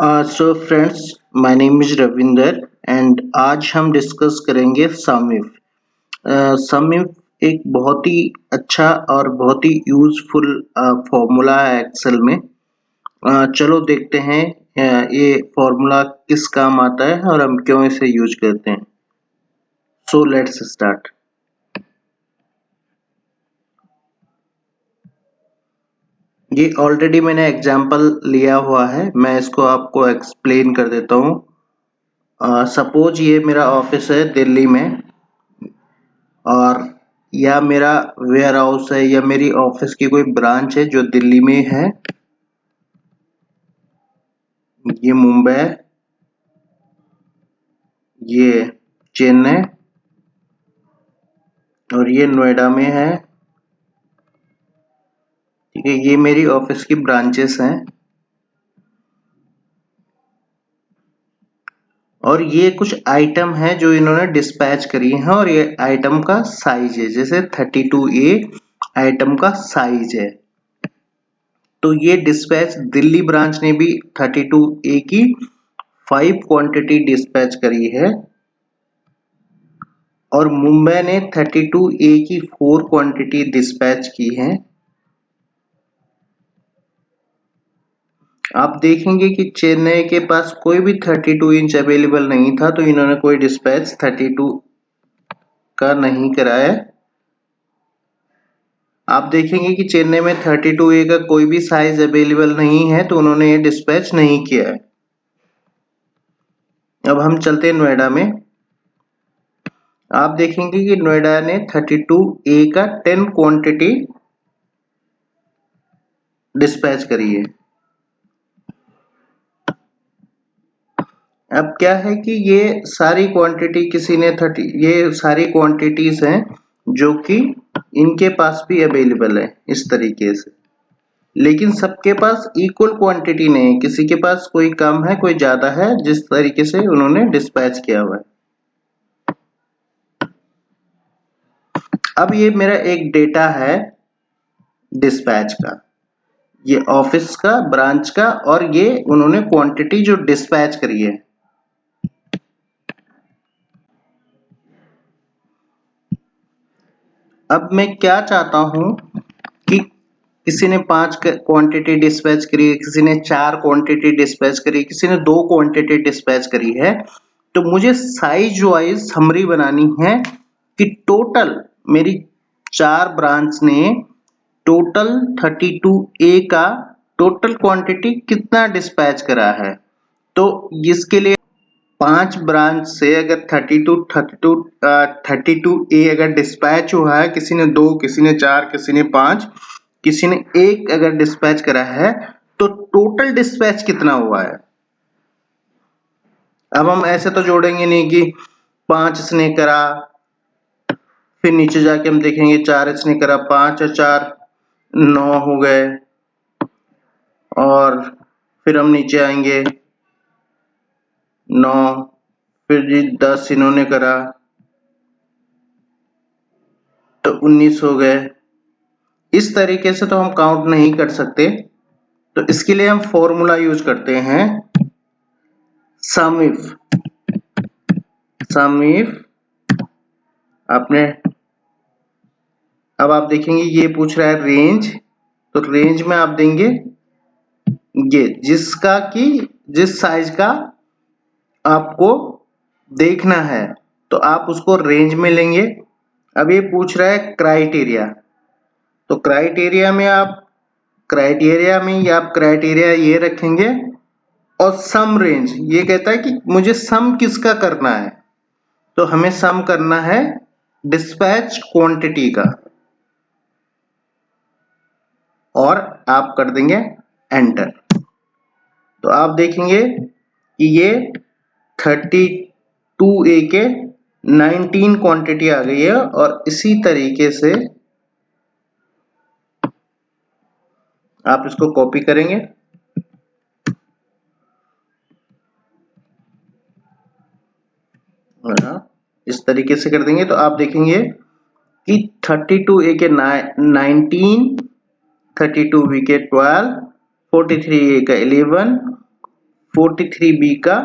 So friends, my name is Ravinder and आज हम discuss करेंगे सम इफ। सम इफ एक बहुत ही अच्छा और बहुत ही यूजफुल फॉर्मूला है एक्सेल में। चलो देखते हैं ये फॉर्मूला किस काम आता है और हम क्यों इसे यूज करते हैं। So let's start. ये ऑलरेडी मैंने एग्जांपल लिया हुआ है, मैं इसको आपको एक्सप्लेन कर देता हूँ। सपोज ये मेरा ऑफिस है दिल्ली में, और या मेरा वेयर हाउस है या मेरी ऑफिस की कोई ब्रांच है जो दिल्ली में है। ये मुंबई, ये चेन्नई और ये नोएडा में है। ठीक है, ये मेरी ऑफिस की ब्रांचेस हैं और ये कुछ आइटम है जो इन्होंने डिस्पैच करी है और ये आइटम का साइज है, जैसे 32A आइटम का साइज है। तो ये डिस्पैच दिल्ली ब्रांच ने भी 32A की 5 क्वांटिटी डिस्पैच करी है और मुंबई ने 32A की 4 क्वांटिटी डिस्पैच की है। आप देखेंगे कि चेन्नई के पास कोई भी 32 इंच अवेलेबल नहीं था, तो इन्होंने कोई डिस्पैच 32 का नहीं कराया। आप देखेंगे कि चेन्नई में 32A का कोई भी साइज अवेलेबल नहीं है, तो उन्होंने ये डिस्पैच नहीं किया है। अब हम चलते हैं नोएडा में। आप देखेंगे कि नोएडा ने 32A का 10 क्वांटिटी डिस्पैच करी है। अब क्या है कि ये सारी क्वांटिटी किसी ने ये सारी क्वांटिटीज हैं जो कि इनके पास भी अवेलेबल है इस तरीके से, लेकिन सबके पास इक्वल क्वांटिटी नहीं है, किसी के पास कोई कम है कोई ज्यादा है, जिस तरीके से उन्होंने डिस्पैच किया हुआ है। अब ये मेरा एक डेटा है डिस्पैच का, ये ऑफिस का, ब्रांच का, और ये उन्होंने क्वांटिटी जो डिस्पैच करी है। अब मैं क्या चाहता हूं कि किसी ने 5 क्वांटिटी डिस्पैच करी है, किसी ने 4 क्वांटिटी डिस्पैच करी, किसी ने 2 क्वांटिटी डिस्पैच करी है, तो मुझे साइज वाइज समरी बनानी है कि टोटल मेरी 4 ब्रांच ने टोटल 32A का टोटल क्वांटिटी कितना डिस्पैच करा है। तो इसके लिए 5 ब्रांच से अगर 32A अगर डिस्पैच हुआ है, किसी ने 2, किसी ने 4, किसी ने 5, किसी ने 1 अगर डिस्पैच करा है, तो टोटल डिस्पैच कितना हुआ है। अब हम ऐसे तो जोड़ेंगे नहीं कि 5 इसने करा, फिर नीचे जाके हम देखेंगे 4 इसने करा, 5 और 4 9 हो गए, और फिर हम नीचे आएंगे 9, फिर जी 10 इन्होंने करा तो 19 हो गए। इस तरीके से तो हम काउंट नहीं कर सकते, तो इसके लिए हम फॉर्मूला यूज करते हैं सम इफ। सम इफ आपने, अब आप देखेंगे ये पूछ रहा है रेंज, तो रेंज में आप देंगे ये जिसका कि जिस साइज का आपको देखना है, तो आप उसको रेंज में लेंगे। अब ये पूछ रहा है क्राइटेरिया, तो क्राइटेरिया में आप क्राइटेरिया ये रखेंगे, और सम रेंज ये कहता है कि मुझे सम किसका करना है, तो हमें सम करना है डिस्पैच क्वांटिटी का, और आप कर देंगे एंटर। तो आप देखेंगे कि ये 32A के 19 क्वांटिटी आ गई है, और इसी तरीके से आप इसको कॉपी करेंगे, इस तरीके से कर देंगे, तो आप देखेंगे कि 32A के 19, 32B के 12, 43A का 11, 43B का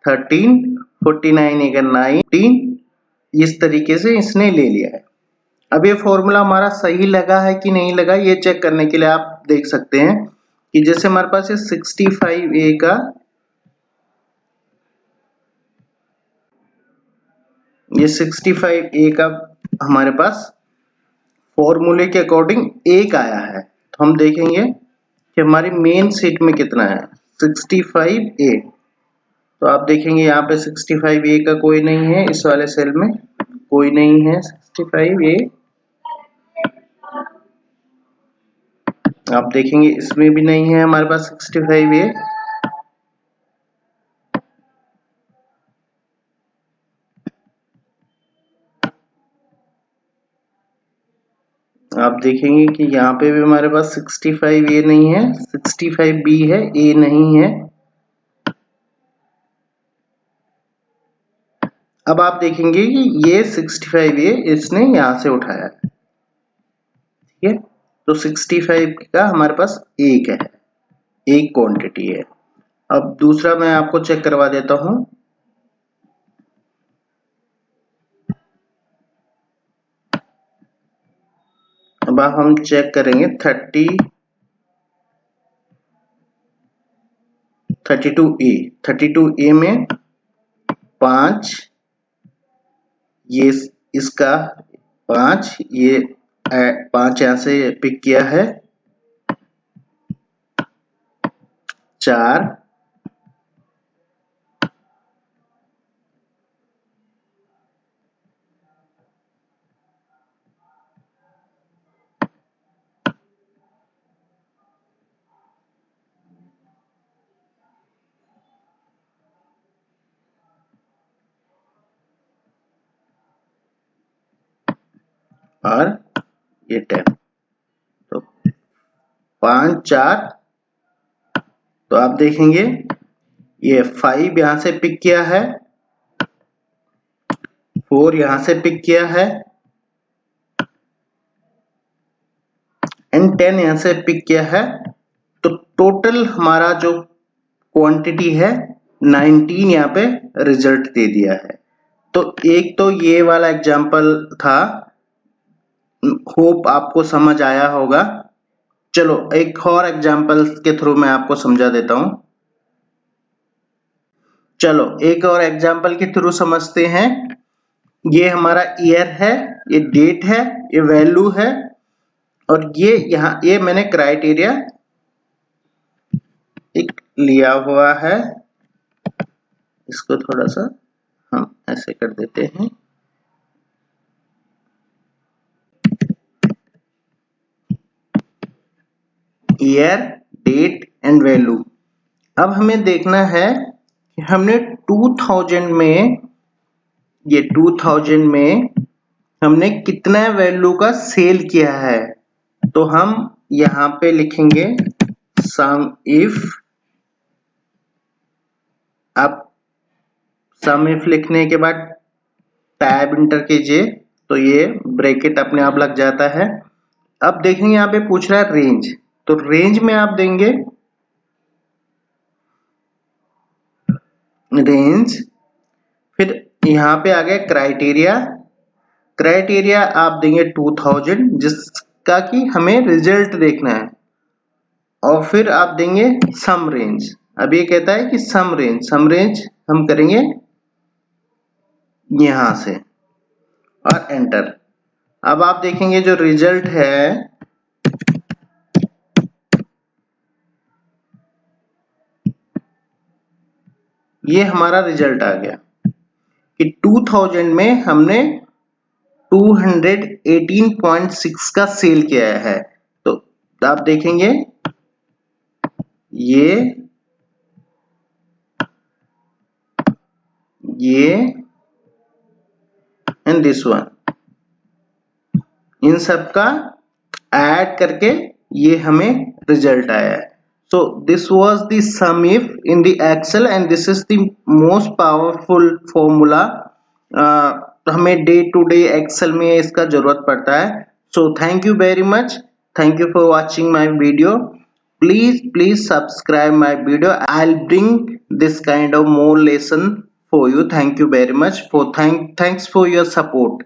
13, 49A का 19, इस तरीके से इसने ले लिया है। अब ये फॉर्मूला हमारा सही लगा है कि नहीं लगा, ये चेक करने के लिए आप देख सकते हैं कि जैसे हमारे पास ये 65A का ये 65A का हमारे पास फॉर्मूले के अकॉर्डिंग 1 आया है, तो हम देखेंगे कि हमारी मेन शीट में कितना है 65A। तो आप देखेंगे यहाँ पे 65A का कोई नहीं है, इस वाले सेल में कोई नहीं है 65A। आप देखेंगे इसमें भी नहीं है हमारे पास 65A। आप देखेंगे कि यहाँ पे भी हमारे पास 65A नहीं है, 65B है, A नहीं है। अब आप देखेंगे कि ये 65A इसने यहाँ से उठाया है, ठीक है। तो 65 का हमारे पास एक है, एक क्वांटिटी है। अब दूसरा मैं आपको चेक करवा देता हूं। अब हम चेक करेंगे 32A में 5, ये इसका 5, ये 5 यहां से पिक किया है, 4, और ये 10। तो 5, 4, तो आप देखेंगे ये 5 यहां से पिक किया है, 4 यहां से पिक किया है एंड 10 यहां से पिक किया है। तो टोटल हमारा जो क्वांटिटी है 19 यहाँ पे रिजल्ट दे दिया है। तो एक तो ये वाला एग्जांपल था, होप आपको समझ आया होगा। चलो एक और एग्जांपल के थ्रू मैं आपको समझा देता हूं। चलो एक और एग्जांपल के थ्रू समझते हैं। ये हमारा ईयर है, ये डेट है, ये वैल्यू है, और ये मैंने क्राइटेरिया एक लिया हुआ है। इसको थोड़ा सा हम ऐसे कर देते हैं। Year, date and value. अब हमें देखना है कि हमने 2000 में, ये 2000 में हमने कितना वैल्यू का सेल किया है। तो हम यहाँ पे लिखेंगे सम इफ। अब सम इफ लिखने के बाद टैब इंटर कीजिए, तो ये ब्रैकेट अपने आप लग जाता है। अब देखेंगे यहाँ पे पूछ रहा है रेंज, तो रेंज में आप देंगे रेंज, फिर यहाँ पे आ गया क्राइटेरिया। क्राइटेरिया आप देंगे 2000, जिसका कि हमें रिजल्ट देखना है, और फिर आप देंगे सम रेंज। अब ये कहता है कि सम रेंज हम करेंगे यहां से और एंटर। अब आप देखेंगे जो रिजल्ट है, ये हमारा रिजल्ट आ गया कि 2000 में हमने 218.6 का सेल किया है। तो आप देखेंगे ये एंड दिस वन, इन सब का ऐड करके ये हमें रिजल्ट आया है। So this was the sum if in the Excel and this is the most powerful formula। तो हमें डे टू डे एक्सेल में इसका जरूरत पड़ता है। So thank you very much, thank you for watching my video। Please subscribe my video. I'll bring this kind of more lesson for you. Thank you very much for thanks for your support.